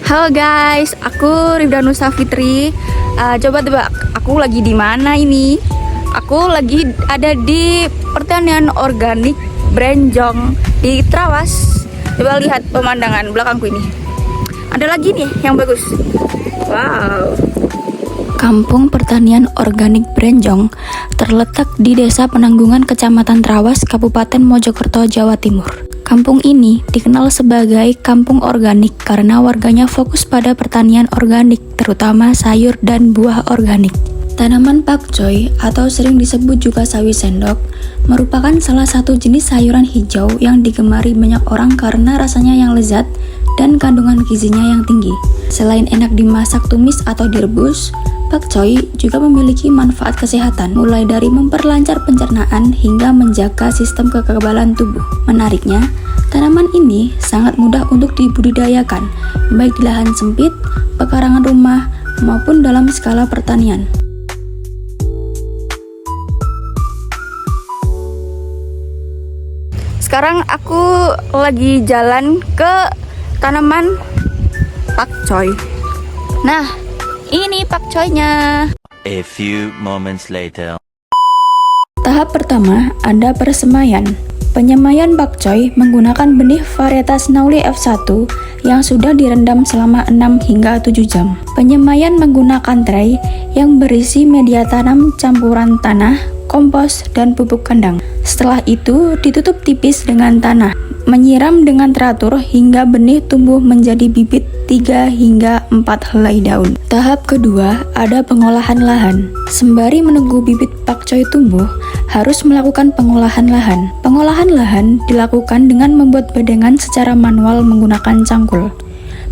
Halo guys, aku Rifdanusa Fitri. Coba tebak, aku lagi di mana ini? Aku lagi ada di pertanian organik Brenjong di Trawas. Coba lihat pemandangan belakangku ini. Ada lagi nih yang bagus. Wow. Kampung Pertanian Organik Brenjong terletak di Desa Penanggungan, Kecamatan Trawas, Kabupaten Mojokerto, Jawa Timur. Kampung ini dikenal sebagai kampung organik karena warganya fokus pada pertanian organik, terutama sayur dan buah organik. Tanaman pakcoy atau sering disebut juga sawi sendok merupakan salah satu jenis sayuran hijau yang digemari banyak orang karena rasanya yang lezat dan kandungan gizinya yang tinggi. Selain enak dimasak, tumis atau direbus, pakcoy juga memiliki manfaat kesehatan, mulai dari memperlancar pencernaan hingga menjaga sistem kekebalan tubuh. Menariknya, tanaman ini sangat mudah untuk dibudidayakan, baik di lahan sempit, pekarangan rumah, maupun dalam skala pertanian. Sekarang aku lagi jalan ke tanaman pakcoy. Nah, ini pakcoynya. A few moments later. Tahap pertama ada persemaian. Penyemaian pakcoy menggunakan benih varietas Nauli F1 yang sudah direndam selama 6 hingga 7 jam. Penyemaian menggunakan tray yang berisi media tanam campuran tanah, kompos, dan pupuk kandang. Setelah itu ditutup tipis dengan tanah. Menyiram dengan teratur hingga benih tumbuh menjadi bibit 3 hingga 4 helai daun. Tahap kedua ada pengolahan lahan. Sembari menunggu bibit pakcoy tumbuh, harus melakukan pengolahan lahan. Pengolahan lahan dilakukan dengan membuat bedengan secara manual menggunakan cangkul.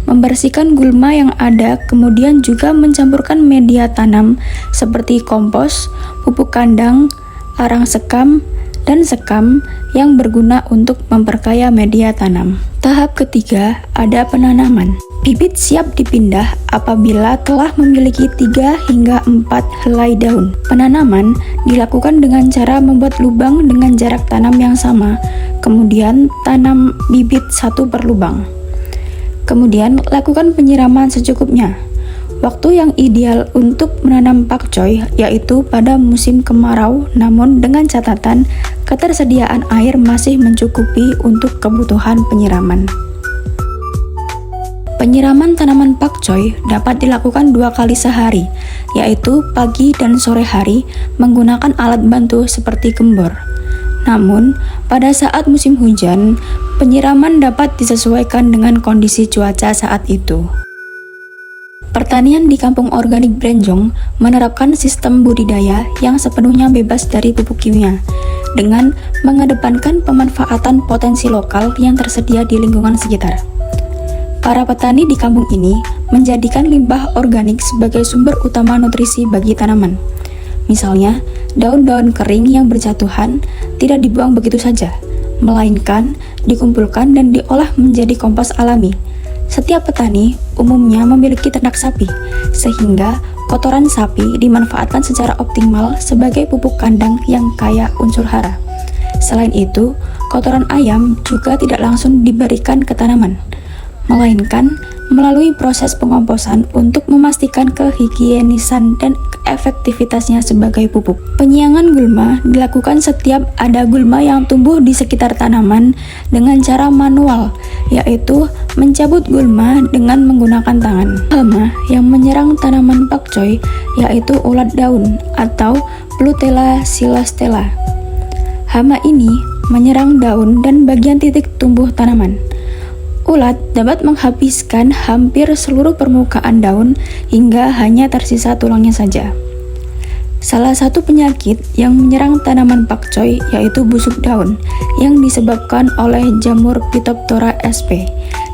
Membersihkan gulma yang ada, kemudian juga mencampurkan media tanam seperti kompos, pupuk kandang, arang sekam, dan sekam yang berguna untuk memperkaya media tanam. Tahap ketiga ada penanaman. Bibit siap dipindah apabila telah memiliki 3 hingga 4 helai daun. Penanaman dilakukan dengan cara membuat lubang dengan jarak tanam yang sama, kemudian tanam bibit satu per lubang. Kemudian lakukan penyiraman secukupnya. Waktu yang ideal untuk menanam pakcoy yaitu pada musim kemarau, namun dengan catatan ketersediaan air masih mencukupi untuk kebutuhan penyiraman. Penyiraman tanaman pakcoy dapat dilakukan 2 kali sehari, yaitu pagi dan sore hari menggunakan alat bantu seperti gembor. Namun, pada saat musim hujan, penyiraman dapat disesuaikan dengan kondisi cuaca saat itu. Pertanian di Kampung Organik Brenjong menerapkan sistem budidaya yang sepenuhnya bebas dari pupuk kimia, dengan mengedepankan pemanfaatan potensi lokal yang tersedia di lingkungan sekitar. Para petani di kampung ini menjadikan limbah organik sebagai sumber utama nutrisi bagi tanaman. Misalnya, daun-daun kering yang berjatuhan tidak dibuang begitu saja, melainkan dikumpulkan dan diolah menjadi kompos alami. Setiap petani umumnya memiliki ternak sapi, sehingga kotoran sapi dimanfaatkan secara optimal sebagai pupuk kandang yang kaya unsur hara. Selain itu, kotoran ayam juga tidak langsung diberikan ke tanaman, melainkan melalui proses pengomposan untuk memastikan kehigienisan dan efektivitasnya sebagai pupuk. Penyiangan gulma dilakukan setiap ada gulma yang tumbuh di sekitar tanaman dengan cara manual, yaitu mencabut gulma dengan menggunakan tangan. Hama yang menyerang tanaman pakcoy yaitu ulat daun atau Plutella silastella. Hama ini menyerang daun dan bagian titik tumbuh tanaman. Ulat dapat menghabiskan hampir seluruh permukaan daun hingga hanya tersisa tulangnya saja. Salah satu penyakit yang menyerang tanaman pakcoy yaitu busuk daun yang disebabkan oleh jamur Phytophthora sp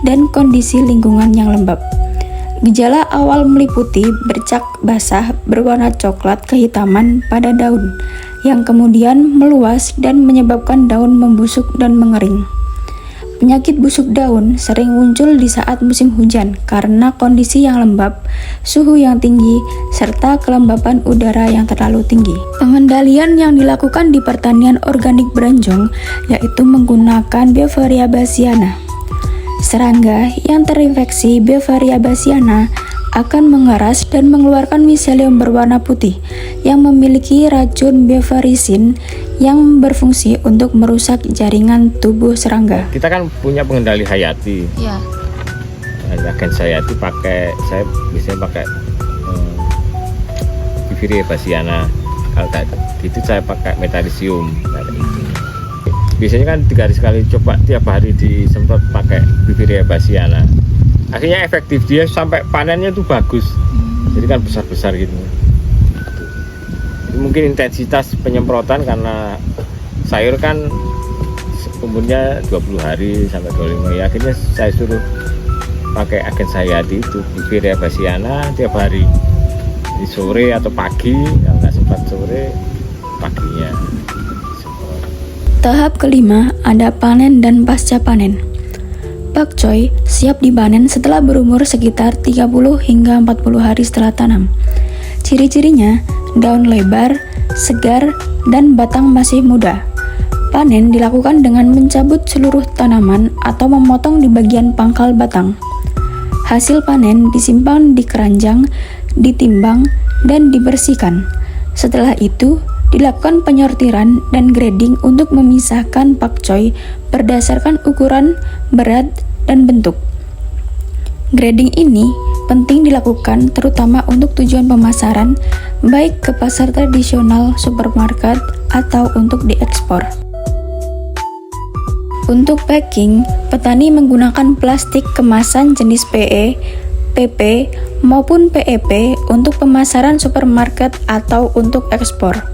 dan kondisi lingkungan yang lembab. Gejala awal meliputi bercak basah berwarna coklat kehitaman pada daun yang kemudian meluas dan menyebabkan daun membusuk dan mengering. Penyakit busuk daun sering muncul di saat musim hujan karena kondisi yang lembab, suhu yang tinggi, serta kelembapan udara yang terlalu tinggi. Pengendalian yang dilakukan di pertanian organik Brenjong yaitu menggunakan Befaria bassiana. Serangga yang terinfeksi Beauveria bassiana akan mengeras dan mengeluarkan miselium berwarna putih yang memiliki racun bevericin yang berfungsi untuk merusak jaringan tubuh serangga. Kita kan punya pengendali hayati. Ya. Agen hayati saya biasanya pakai Beauveria bassiana. Kalau itu saya pakai metalisium. Biasanya kan 3 hari sekali, coba tiap hari disemprot pakai Beauveria bassiana. Akhirnya efektif, dia sampai panennya tuh bagus. Jadi kan besar-besar gitu. Mungkin intensitas penyemprotan karena sayur kan umurnya 20 hari sampai 25 hari. Akhirnya saya suruh pakai agen hayati itu Beauveria bassiana tiap hari. Di sore atau pagi, kalau nggak sempat sore, paginya. Tahap kelima ada panen dan pasca panen. Pakcoy siap dipanen setelah berumur sekitar 30 hingga 40 hari setelah tanam. Ciri-cirinya, daun lebar, segar, dan batang masih muda. Panen dilakukan dengan mencabut seluruh tanaman atau memotong di bagian pangkal batang. Hasil panen disimpan di keranjang, ditimbang, dan dibersihkan. Setelah itu, dilakukan penyortiran dan grading untuk memisahkan pakcoy berdasarkan ukuran, berat, dan bentuk. Grading ini penting dilakukan terutama untuk tujuan pemasaran, baik ke pasar tradisional, supermarket, atau untuk diekspor. Untuk packing, petani menggunakan plastik kemasan jenis PE, PP, maupun PEP untuk pemasaran supermarket atau untuk ekspor.